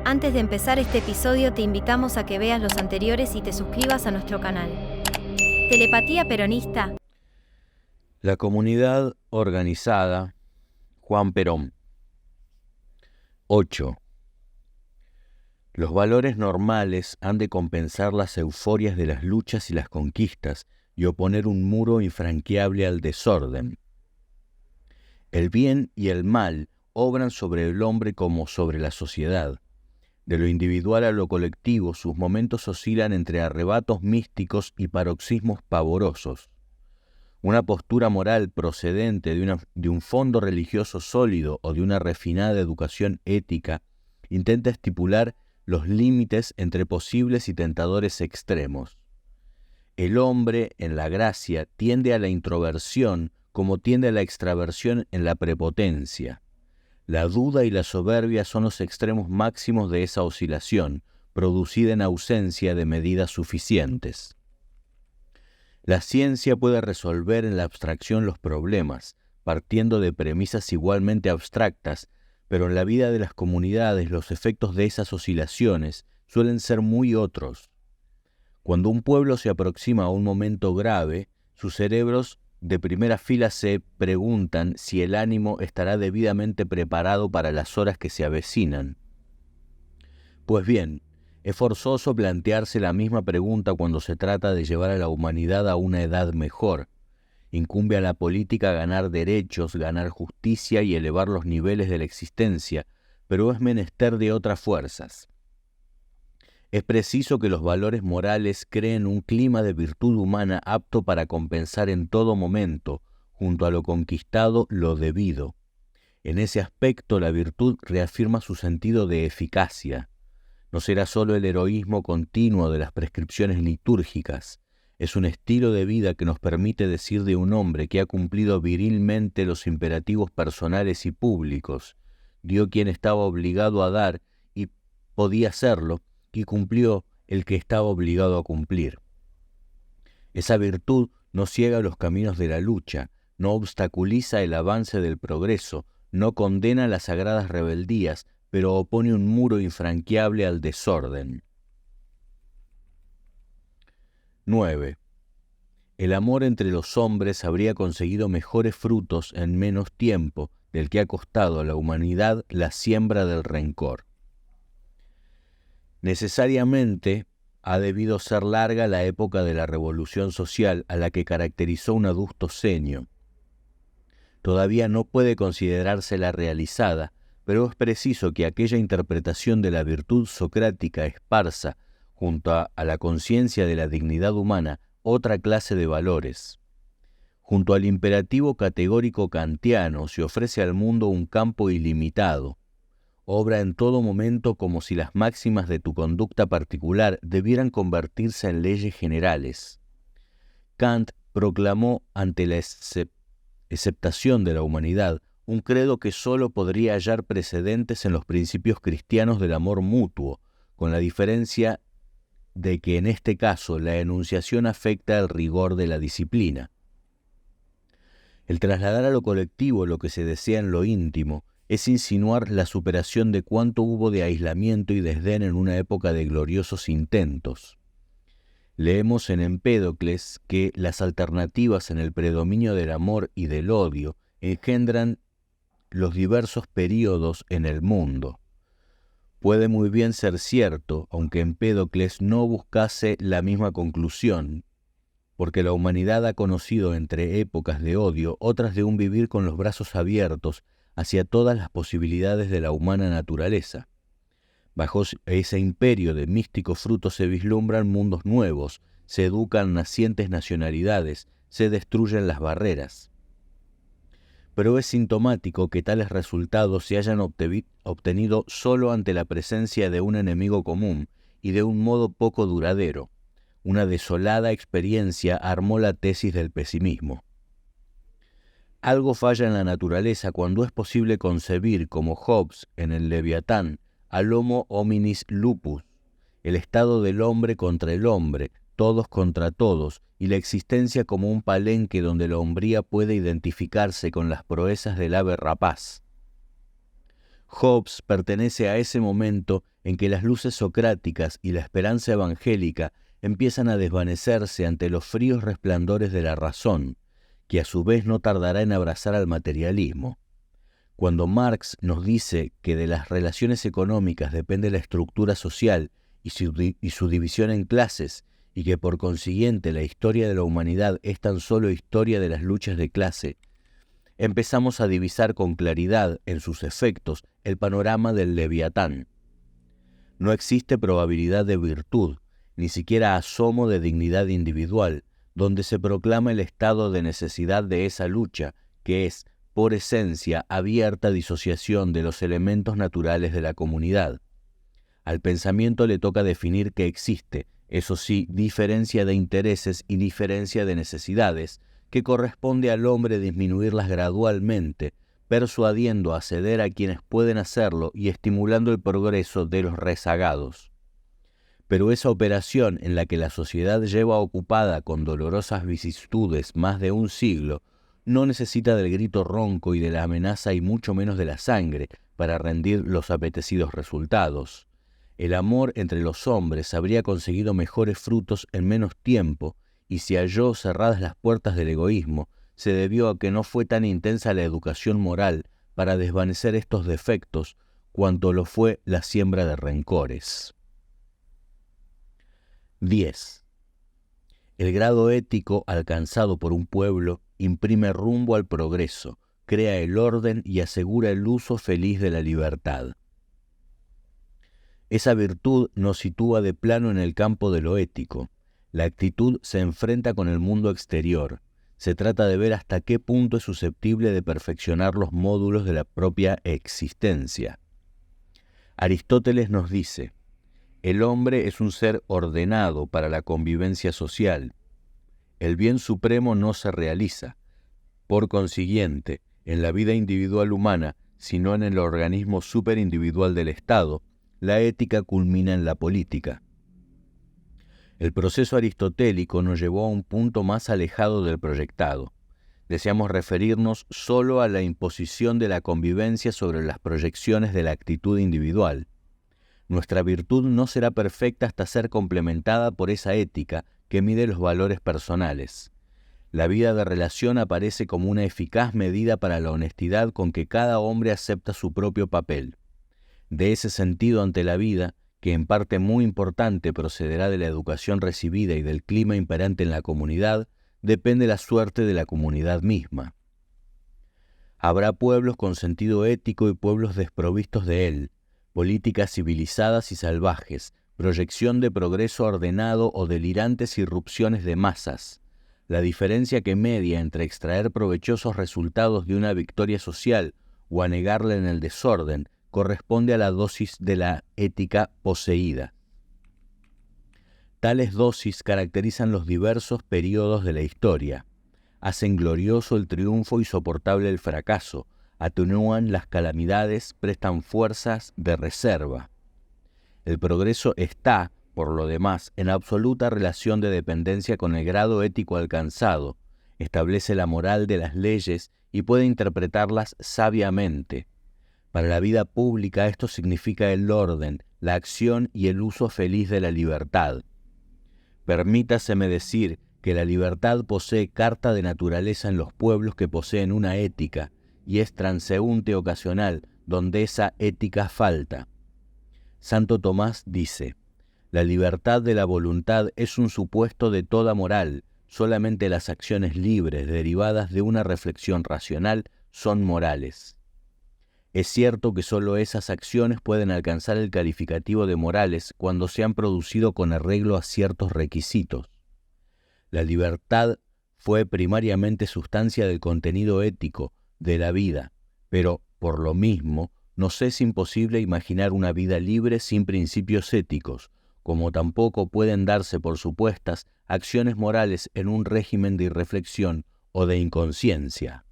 Antes de empezar este episodio te invitamos a que veas los anteriores y te suscribas a nuestro canal. Telepatía peronista. La comunidad organizada, Juan Perón. 8. Los valores normales han de compensar las euforias de las luchas y las conquistas y oponer un muro infranqueable al desorden. El bien y el mal obran sobre el hombre como sobre la sociedad. De lo individual a lo colectivo, sus momentos oscilan entre arrebatos místicos y paroxismos pavorosos. Una postura moral procedente de un fondo religioso sólido o de una refinada educación ética intenta estipular los límites entre posibles y tentadores extremos. El hombre, en la gracia, tiende a la introversión como tiende a la extraversión en la prepotencia. La duda y la soberbia son los extremos máximos de esa oscilación, producida en ausencia de medidas suficientes. La ciencia puede resolver en la abstracción los problemas, partiendo de premisas igualmente abstractas, pero en la vida de las comunidades los efectos de esas oscilaciones suelen ser muy otros. Cuando un pueblo se aproxima a un momento grave, sus cerebros de primera fila se preguntan si el ánimo estará debidamente preparado para las horas que se avecinan. Pues bien, es forzoso plantearse la misma pregunta cuando se trata de llevar a la humanidad a una edad mejor. Incumbe a la política ganar derechos, ganar justicia y elevar los niveles de la existencia, pero es menester de otras fuerzas. Es preciso que los valores morales creen un clima de virtud humana apto para compensar en todo momento, junto a lo conquistado, lo debido. En ese aspecto la virtud reafirma su sentido de eficacia. No será solo el heroísmo continuo de las prescripciones litúrgicas, es un estilo de vida que nos permite decir de un hombre que ha cumplido virilmente los imperativos personales y públicos, dio quien estaba obligado a dar y podía hacerlo, y cumplió el que estaba obligado a cumplir. Esa virtud no ciega los caminos de la lucha, no obstaculiza el avance del progreso, no condena las sagradas rebeldías, pero opone un muro infranqueable al desorden. 9. El amor entre los hombres habría conseguido mejores frutos en menos tiempo del que ha costado a la humanidad la siembra del rencor. Necesariamente ha debido ser larga la época de la revolución social a la que caracterizó un adusto senio. Todavía no puede considerársela realizada, pero es preciso que aquella interpretación de la virtud socrática esparza, junto a la conciencia de la dignidad humana, otra clase de valores. Junto al imperativo categórico kantiano se ofrece al mundo un campo ilimitado. Obra en todo momento como si las máximas de tu conducta particular debieran convertirse en leyes generales. Kant proclamó ante la aceptación de la humanidad un credo que sólo podría hallar precedentes en los principios cristianos del amor mutuo, con la diferencia de que en este caso la enunciación afecta el rigor de la disciplina. El trasladar a lo colectivo lo que se desea en lo íntimo es insinuar la superación de cuánto hubo de aislamiento y desdén en una época de gloriosos intentos. Leemos en Empédocles que las alternativas en el predominio del amor y del odio engendran los diversos períodos en el mundo. Puede muy bien ser cierto, aunque Empédocles no buscase la misma conclusión, porque la humanidad ha conocido entre épocas de odio otras de un vivir con los brazos abiertos hacia todas las posibilidades de la humana naturaleza. Bajo ese imperio de místicos frutos se vislumbran mundos nuevos, se educan nacientes nacionalidades, se destruyen las barreras. Pero es sintomático que tales resultados se hayan obtenido solo ante la presencia de un enemigo común y de un modo poco duradero. Una desolada experiencia armó la tesis del pesimismo. Algo falla en la naturaleza cuando es posible concebir, como Hobbes en el Leviatán, al Homo hominis lupus, el estado del hombre contra el hombre, todos contra todos, y la existencia como un palenque donde la hombría puede identificarse con las proezas del ave rapaz. Hobbes pertenece a ese momento en que las luces socráticas y la esperanza evangélica empiezan a desvanecerse ante los fríos resplandores de la razón, que a su vez no tardará en abrazar al materialismo. Cuando Marx nos dice que de las relaciones económicas depende la estructura social y su división en clases, y que por consiguiente la historia de la humanidad es tan solo historia de las luchas de clase, empezamos a divisar con claridad en sus efectos el panorama del Leviatán. No existe probabilidad de virtud, ni siquiera asomo de dignidad individual, donde se proclama el estado de necesidad de esa lucha, que es, por esencia, abierta disociación de los elementos naturales de la comunidad. Al pensamiento le toca definir que existe, eso sí, diferencia de intereses y diferencia de necesidades, que corresponde al hombre disminuirlas gradualmente, persuadiendo a ceder a quienes pueden hacerlo y estimulando el progreso de los rezagados. Pero esa operación en la que la sociedad lleva ocupada con dolorosas vicisitudes más de un siglo, no necesita del grito ronco y de la amenaza y mucho menos de la sangre para rendir los apetecidos resultados. El amor entre los hombres habría conseguido mejores frutos en menos tiempo, y si halló cerradas las puertas del egoísmo, se debió a que no fue tan intensa la educación moral para desvanecer estos defectos cuanto lo fue la siembra de rencores. 10. El grado ético alcanzado por un pueblo imprime rumbo al progreso, crea el orden y asegura el uso feliz de la libertad. Esa virtud nos sitúa de plano en el campo de lo ético. La actitud se enfrenta con el mundo exterior. Se trata de ver hasta qué punto es susceptible de perfeccionar los módulos de la propia existencia. Aristóteles nos dice: el hombre es un ser ordenado para la convivencia social. El bien supremo no se realiza, por consiguiente, en la vida individual humana, sino en el organismo superindividual del Estado. La ética culmina en la política. El proceso aristotélico nos llevó a un punto más alejado del proyectado. Deseamos referirnos solo a la imposición de la convivencia sobre las proyecciones de la actitud individual. Nuestra virtud no será perfecta hasta ser complementada por esa ética que mide los valores personales. La vida de relación aparece como una eficaz medida para la honestidad con que cada hombre acepta su propio papel. De ese sentido ante la vida, que en parte muy importante procederá de la educación recibida y del clima imperante en la comunidad, depende la suerte de la comunidad misma. Habrá pueblos con sentido ético y pueblos desprovistos de él, políticas civilizadas y salvajes, proyección de progreso ordenado o delirantes irrupciones de masas. La diferencia que media entre extraer provechosos resultados de una victoria social o anegarla en el desorden corresponde a la dosis de la ética poseída. Tales dosis caracterizan los diversos períodos de la historia, hacen glorioso el triunfo y soportable el fracaso, atenúan las calamidades, prestan fuerzas de reserva. El progreso está, por lo demás, en absoluta relación de dependencia con el grado ético alcanzado, establece la moral de las leyes y puede interpretarlas sabiamente. Para la vida pública esto significa el orden, la acción y el uso feliz de la libertad. Permítaseme decir que la libertad posee carta de naturaleza en los pueblos que poseen una ética, y es transeúnte ocasional donde esa ética falta. Santo Tomás dice: la libertad de la voluntad es un supuesto de toda moral, solamente las acciones libres derivadas de una reflexión racional son morales. Es cierto que solo esas acciones pueden alcanzar el calificativo de morales cuando se han producido con arreglo a ciertos requisitos. La libertad fue primariamente sustancia del contenido ético de la vida, pero, por lo mismo, nos es imposible imaginar una vida libre sin principios éticos, como tampoco pueden darse por supuestas acciones morales en un régimen de irreflexión o de inconsciencia.